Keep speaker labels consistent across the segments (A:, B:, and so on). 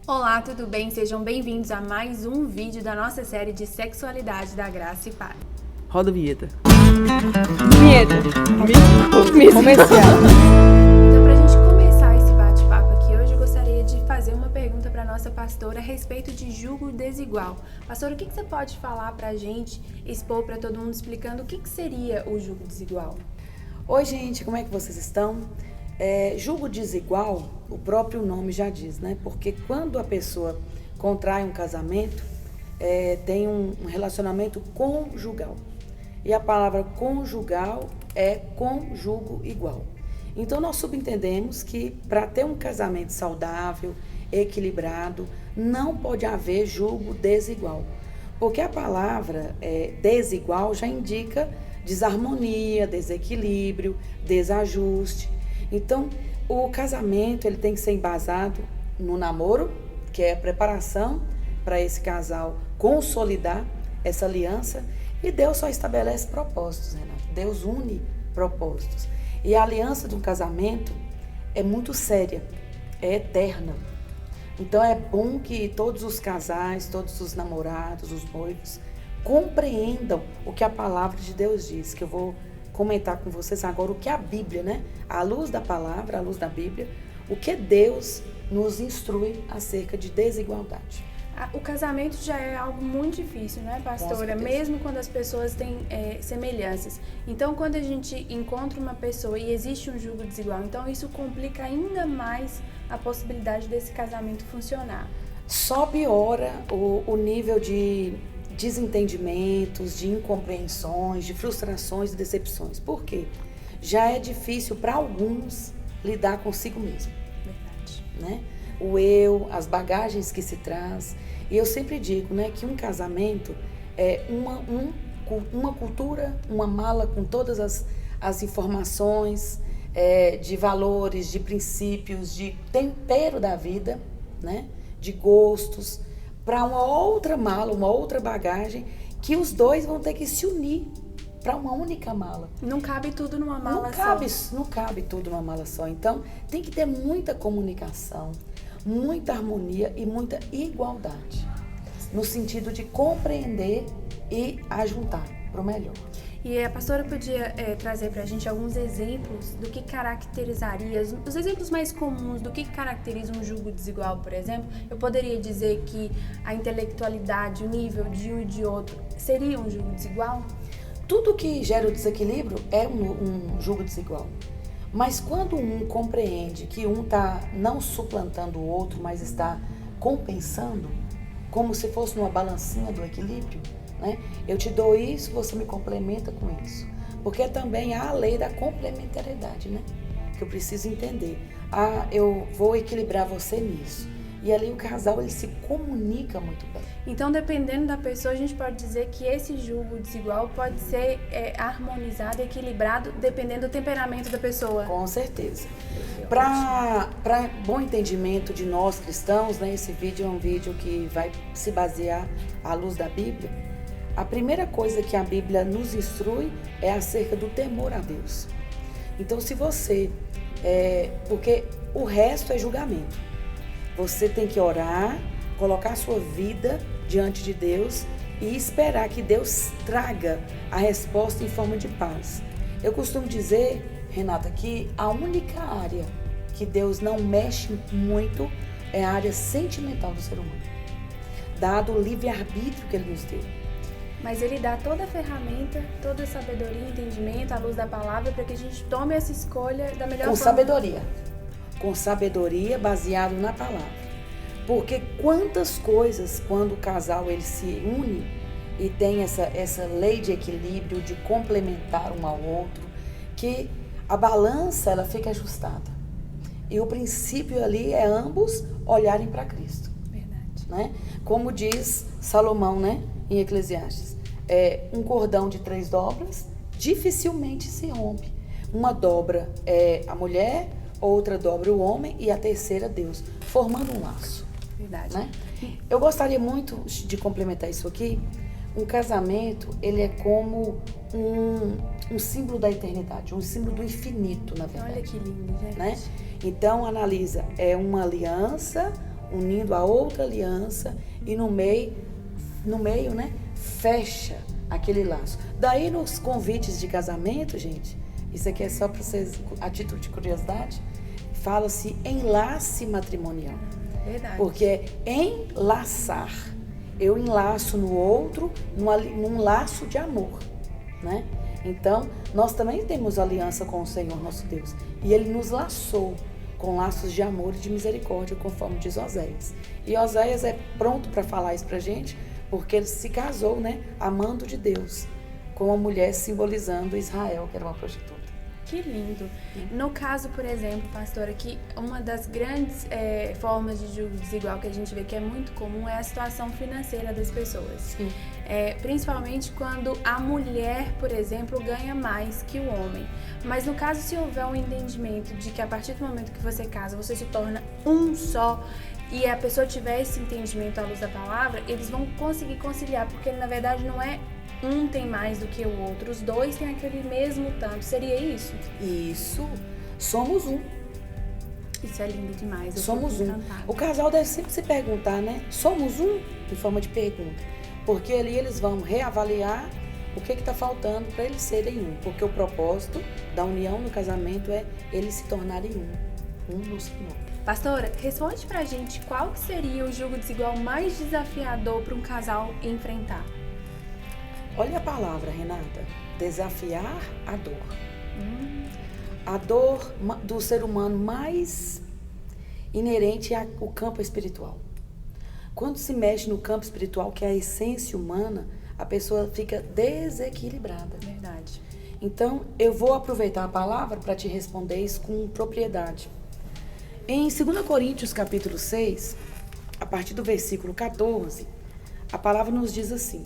A: Olá, tudo bem? Sejam bem-vindos a mais um vídeo da nossa série de Sexualidade da Graça e Paz.
B: Roda a vinheta.
C: Vinheta. Comercial.
A: Então, para a gente começar esse bate-papo aqui hoje, eu gostaria de fazer uma pergunta para a nossa pastora a respeito de julgo desigual. Pastora, o que você pode falar para a gente, expor para todo mundo, explicando o que seria o julgo desigual?
C: Oi, gente, como é que vocês estão? Julgo desigual, o próprio nome já diz, né? Porque quando a pessoa contrai um casamento, tem um relacionamento conjugal. E a palavra conjugal é conjugo igual. Então, nós subentendemos que para ter um casamento saudável, equilibrado, não pode haver julgo desigual. Porque a palavra desigual já indica desarmonia, desequilíbrio, desajuste. Então, o casamento ele tem que ser embasado no namoro, que é a preparação para esse casal consolidar essa aliança. E Deus só estabelece propósitos, Renato. Deus une propósitos. E a aliança de um casamento é muito séria, é eterna. Então, é bom que todos os casais, todos os namorados, os noivos, compreendam o que a palavra de Deus diz, que eu vou comentar com vocês agora o que a Bíblia, né? À luz da palavra, à luz da Bíblia, o que Deus nos instrui acerca de desigualdade.
A: O casamento já é algo muito difícil, né, pastora? Mesmo quando as pessoas têm semelhanças. Então, quando a gente encontra uma pessoa e existe um julgo desigual, então isso complica ainda mais a possibilidade desse casamento funcionar.
C: Só piora o nível de desentendimentos, de incompreensões, de frustrações e decepções. Por quê? Já é difícil para alguns lidar consigo mesmo.
A: Verdade.
C: Né? O eu, as bagagens que se traz. E eu sempre digo, né, que um casamento é uma cultura, uma mala com todas as informações de valores, de princípios, de tempero da vida, né, de gostos, para uma outra mala, uma outra bagagem, que os dois vão ter que se unir para uma única mala.
A: Não cabe tudo numa mala só.
C: Não cabe tudo numa mala só. Então, tem que ter muita comunicação, muita harmonia e muita igualdade, no sentido de compreender e ajuntar para o melhor.
A: E a pastora podia trazer para a gente alguns exemplos do que caracterizaria, os exemplos mais comuns do que caracteriza um julgo desigual, por exemplo. Eu poderia dizer que a intelectualidade, o nível de um e de outro, seria um julgo desigual?
C: Tudo que gera o desequilíbrio é um julgo desigual. Mas quando um compreende que um está não suplantando o outro, mas está compensando, como se fosse numa balancinha do equilíbrio, né? Eu te dou isso, você me complementa com isso. Porque também há a lei da complementariedade, né? Que eu preciso entender. Eu vou equilibrar você nisso. E ali o casal, ele se comunica muito bem.
A: Então, dependendo da pessoa, a gente pode dizer que esse julgo desigual pode ser harmonizado, equilibrado, dependendo do temperamento da pessoa.
C: Com certeza. Para bom entendimento de nós cristãos, né, esse vídeo é um vídeo que vai se basear à luz da Bíblia. A primeira coisa que a Bíblia nos instrui é acerca do temor a Deus. Então, se você... porque o resto é julgamento. Você tem que orar, colocar a sua vida diante de Deus e esperar que Deus traga a resposta em forma de paz. Eu costumo dizer, Renata, que a única área que Deus não mexe muito é a área sentimental do ser humano, dado o livre-arbítrio que Ele nos deu.
A: Mas Ele dá toda a ferramenta, toda a sabedoria e entendimento à luz da palavra para que a gente tome essa escolha da melhor forma.
C: Com sabedoria baseado na palavra. Porque quantas coisas, quando o casal ele se une e tem essa lei de equilíbrio, de complementar um ao outro, que a balança ela fica ajustada. E o princípio ali é ambos olharem para Cristo.
A: Verdade.
C: Né? Como diz Salomão, né, em Eclesiastes, um cordão de 3 dobras dificilmente se rompe. Uma dobra é a mulher, outra dobra o homem e a terceira Deus, formando um laço.
A: Verdade.
C: Né? Eu gostaria muito de complementar isso aqui. Um casamento, ele é como um símbolo da eternidade, um símbolo do infinito, na verdade.
A: Olha que lindo, gente.
C: Né? Então, analisa, é uma aliança, unindo a outra aliança e no meio, né, fecha aquele laço. Daí nos convites de casamento, gente, isso aqui é só para vocês, a título de curiosidade, fala-se enlace matrimonial.
A: Verdade.
C: Porque é enlaçar. Eu enlaço no outro num laço de amor, né? Então, nós também temos aliança com o Senhor nosso Deus. E Ele nos laçou com laços de amor e de misericórdia, conforme diz Oséias. E Oséias é pronto para falar isso pra gente, porque ele se casou, né, amando de Deus, com uma mulher simbolizando Israel, que era uma prostituta.
A: Que lindo. No caso, por exemplo, pastora, que uma das grandes formas de julgo desigual que a gente vê que é muito comum é a situação financeira das pessoas.
C: Sim.
A: Principalmente quando a mulher, por exemplo, ganha mais que o homem. Mas no caso, se houver um entendimento de que a partir do momento que você casa, você se torna um só, e a pessoa tiver esse entendimento à luz da palavra, eles vão conseguir conciliar, porque na verdade não é um tem mais do que o outro, os dois têm aquele mesmo tanto. Seria isso?
C: Isso. Somos um.
A: Isso é lindo demais.
C: Somos um. O casal deve sempre se perguntar, né? Somos um? Em forma de pergunta. Porque ali eles vão reavaliar o que está faltando para eles serem um. Porque o propósito da união no casamento é eles se tornarem um no Senhor.
A: Pastora, responde pra gente qual que seria o julgo desigual mais desafiador para um casal enfrentar.
C: Olha a palavra, Renata. Desafiar a dor. A dor do ser humano mais inerente ao campo espiritual. Quando se mexe no campo espiritual, que é a essência humana, a pessoa fica desequilibrada.
A: Verdade.
C: Então, eu vou aproveitar a palavra para te responder isso com propriedade. Em 2 Coríntios, capítulo 6, a partir do versículo 14, a palavra nos diz assim: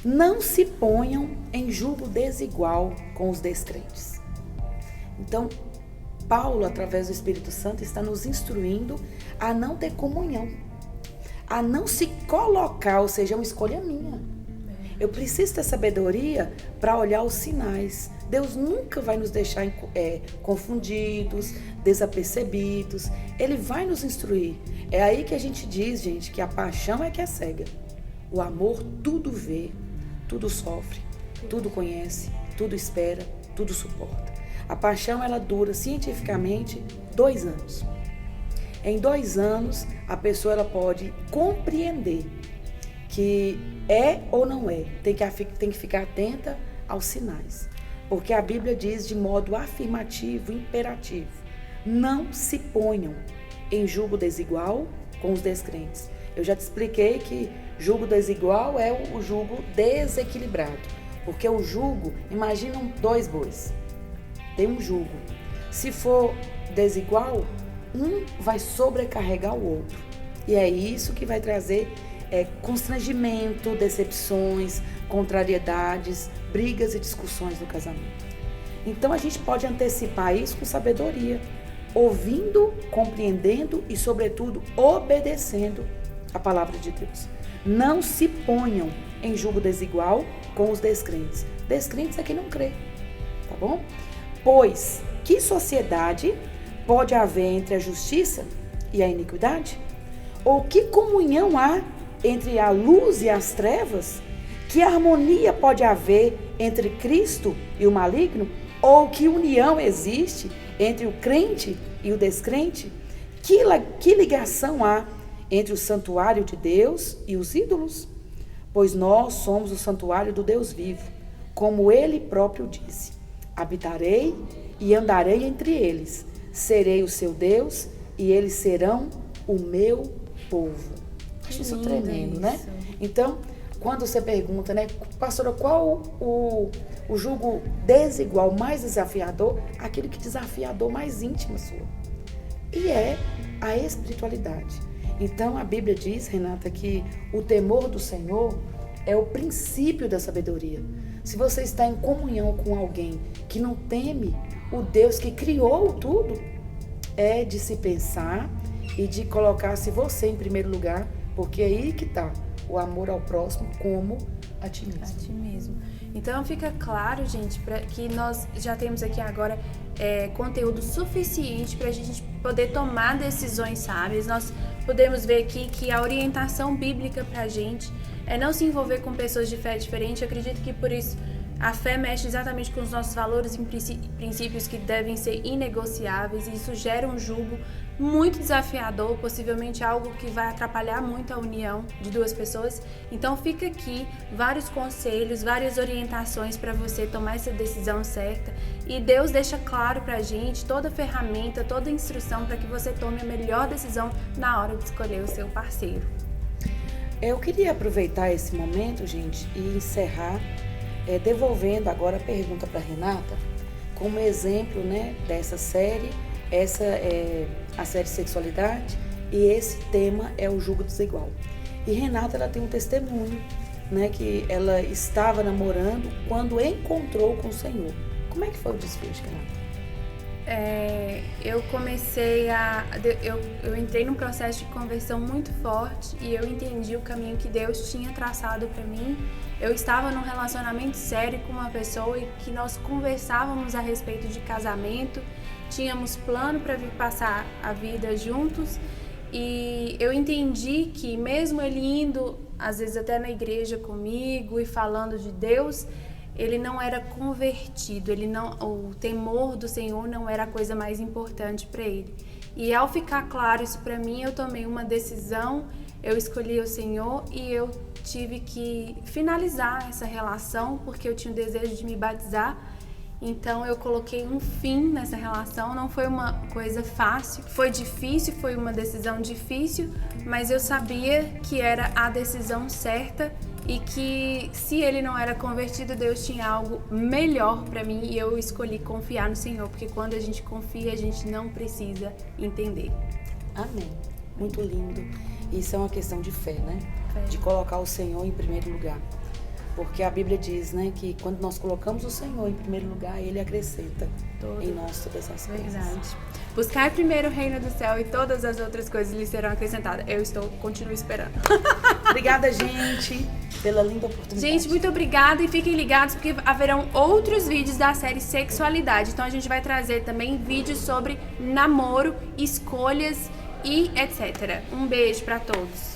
C: não se ponham em julgo desigual com os descrentes. Então, Paulo, através do Espírito Santo, está nos instruindo a não ter comunhão, a não se colocar, ou seja, é uma escolha minha. Eu preciso ter sabedoria para olhar os sinais. Deus nunca vai nos deixar confundidos, desapercebidos. Ele vai nos instruir. É aí que a gente diz, gente, que a paixão é que é cega. O amor tudo vê, tudo sofre, tudo conhece, tudo espera, tudo suporta. A paixão, ela dura cientificamente 2 anos. Em 2 anos, a pessoa ela pode compreender que é ou não é. Tem que ficar atenta aos sinais. Porque a Bíblia diz de modo afirmativo, imperativo: não se ponham em julgo desigual com os descrentes. Eu já te expliquei que julgo desigual é o julgo desequilibrado. Porque o julgo, imaginam 2 bois. Tem um julgo. Se for desigual, um vai sobrecarregar o outro. E é isso que vai trazer constrangimento, decepções, contrariedades, brigas e discussões no casamento. Então a gente pode antecipar isso com sabedoria, ouvindo, compreendendo e, sobretudo, obedecendo a palavra de Deus. Não se ponham em julgo desigual com os descrentes. Descrentes é quem não crê, tá bom? Pois que sociedade pode haver entre a justiça e a iniquidade? Ou que comunhão há entre a luz e as trevas? Que harmonia pode haver entre Cristo e o maligno? Ou que união existe entre o crente e o descrente? Que ligação há entre o santuário de Deus e os ídolos? Pois nós somos o santuário do Deus vivo, como Ele próprio disse: habitarei e andarei entre eles, serei o seu Deus e eles serão o meu povo. Acho isso tremendo, né? Então, quando você pergunta, né, pastora, qual o julgo desigual mais desafiador? Aquele que desafia a dor mais íntima sua. E é a espiritualidade. Então, a Bíblia diz, Renata, que o temor do Senhor é o princípio da sabedoria. Se você está em comunhão com alguém que não teme o Deus que criou tudo, é de se pensar e de colocar-se você em primeiro lugar, porque é aí que está o amor ao próximo como a ti mesmo.
A: A ti mesmo. Então fica claro, gente, que nós já temos aqui agora conteúdo suficiente para a gente poder tomar decisões sábias. Nós podemos ver aqui que a orientação bíblica para a gente é não se envolver com pessoas de fé diferente. Eu acredito que por isso a fé mexe exatamente com os nossos valores e princípios que devem ser inegociáveis, e isso gera um jugo muito desafiador, possivelmente algo que vai atrapalhar muito a união de duas pessoas. Então fica aqui vários conselhos, várias orientações para você tomar essa decisão certa, e Deus deixa claro pra gente toda a ferramenta, toda a instrução para que você tome a melhor decisão na hora de escolher o seu parceiro.
C: Eu queria aproveitar esse momento, gente, e encerrar devolvendo agora a pergunta para Renata, como exemplo, né, dessa série. Essa é a série Sexualidade e esse tema é o jugo desigual. E Renata, ela tem um testemunho, né, que ela estava namorando quando encontrou com o Senhor. Como é que foi o desfecho, Renata?
A: Eu entrei num processo de conversão muito forte e eu entendi o caminho que Deus tinha traçado para mim. Eu estava num relacionamento sério com uma pessoa e que nós conversávamos a respeito de casamento, tínhamos plano para vir passar a vida juntos, e eu entendi que mesmo ele indo às vezes até na igreja comigo e falando de Deus, ele não era convertido, o temor do Senhor não era a coisa mais importante para ele. E ao ficar claro isso para mim, eu tomei uma decisão, eu escolhi o Senhor e eu tive que finalizar essa relação, porque eu tinha o desejo de me batizar. Então eu coloquei um fim nessa relação. Não foi uma coisa fácil, foi difícil, foi uma decisão difícil, mas eu sabia que era a decisão certa e que se ele não era convertido, Deus tinha algo melhor para mim, e eu escolhi confiar no Senhor, porque quando a gente confia, a gente não precisa entender.
C: Amém. Muito lindo. Isso é uma questão de fé, né? De colocar o Senhor em primeiro lugar. Porque a Bíblia diz, né, que quando nós colocamos o Senhor em primeiro lugar, Ele acrescenta em nós todas as coisas.
A: Verdade. Buscar primeiro o reino do céu e todas as outras coisas lhe serão acrescentadas. Continuo esperando.
C: Obrigada, gente, pela linda oportunidade.
A: Gente, muito obrigada, e fiquem ligados porque haverão outros vídeos da série Sexualidade. Então a gente vai trazer também vídeos sobre namoro, escolhas e etc. Um beijo pra todos.